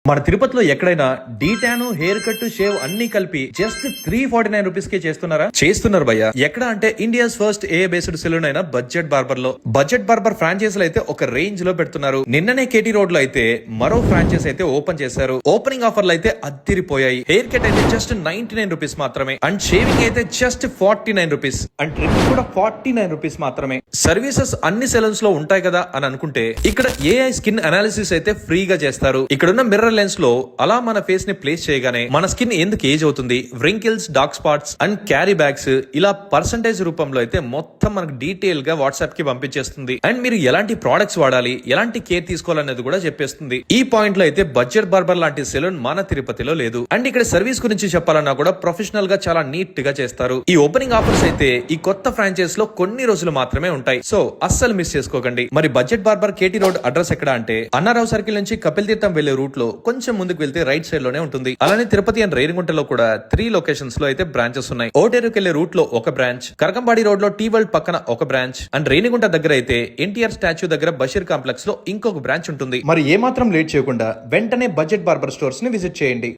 మన తిరుపతిలో ఎక్కడైనా డీటాను హెయిర్ కట్ షేవ్ అన్ని కలిపి జస్ట్ 349 రూపీస్ కే చేస్తున్నారు భయ్య. ఎక్కడ అంటే ఇండియాస్ ఫస్ట్ ఏ బేస్డ్ సెలూన్ అయిన బడ్జెట్ బార్బర్ ఫ్రాంచైజీలు అయితే ఒక రేంజ్ లో పెడుతున్నారు. నిన్ననే కేటీ రోడ్ లో అయితే మరో ఫ్రాంచైజ్ అయితే ఓపెన్ చేశారు. ఓపెనింగ్ ఆఫర్లు అయితే అద్దిరిపోయాయి. హెయిర్ కట్ అయితే జస్ట్ 99 రూపీస్ మాత్రమే, అండ్ షేవింగ్ అయితే జస్ట్ 49 రూపీస్, అండ్ ట్రిమ్మింగ్ కూడా 49 రూపీస్ మాత్రమే. సర్వీసెస్ అన్ని సెలూన్స్ లో ఉంటాయి కదా అని అనుకుంటే ఇక్కడ ఏఐ స్కిన్ అనాలిసిస్ అయితే ఫ్రీగా చేస్తారు. ఇక్కడున్న మిర్రర్ లెన్స్ లో అలా మన ఫేస్ ని ప్లేస్ చేయగానే మన స్కిన్ ఎందుకు ఏజ్ అవుతుంది, wrinkles, dark spots and carry bags ఇలా పర్సంటేజ్ రూపంలో అయితే మొత్తం మనకు డీటెయిల్ గా వాట్సాప్ కి పంపించేస్తుంది. అండ్ మీరు ఎలాంటి ప్రొడక్ట్స్ వాడాలి, ఎలాంటి కేర్ తీసుకోవాలనేది కూడా చెప్పేస్తుంది. ఈ పాయింట్ లో అయితే బడ్జెట్ బార్బర్ లాంటి సెలూన్ మన తిరుపతిలో లేదు. అండ్ ఇక్కడ సర్వీస్ గురించి చెప్పాలన్నా కూడా ప్రొఫెషనల్ గా చాలా నీట్ గా చేస్తారు. ఈ ఓపెనింగ్ ఆఫర్స్ అయితే ఈ కొత్త ఫ్రాంచైజ్ లో కొన్ని రోజులు మాత్రమే ఉంటాయి. సో అస్సలు మిస్ చేసుకోకండి. మరి budget barber KT road address ఎక్కడ అంటే అన్నారావు సర్కిల్ నుంచి కపిల్ తీర్థం వెళ్లే రూట్ లో కొంచెం ముందుకు వెళ్తే రైట్ సైడ్ లోనే ఉంటుంది. అలానే తిరుపతి అండ్ రేణిగుంటలో కూడా 3 లొకేషన్స్ లో అయితే బ్రాంచెస్ ఉన్నాయి. ఓటేరుకి వెళ్లే రూట్ లో ఒక బ్రాంచ్, కరకంబాడి రోడ్ లో టీ వరల్డ్ పక్కన ఒక బ్రాంచ్, అండ్ రేణిగుంట దగ్గర అయితే ఎన్టీఆర్ స్టాచ్యూ దగ్గర బషీర్ కాంప్లెక్స్ లో ఇంకొక బ్రాంచ్ ఉంటుంది. మరి ఏమాత్రం లేట్ చేయకుండా వెంటనే బడ్జెట్ బార్బర్ స్టోర్స్ ని విజిట్ చేయండి.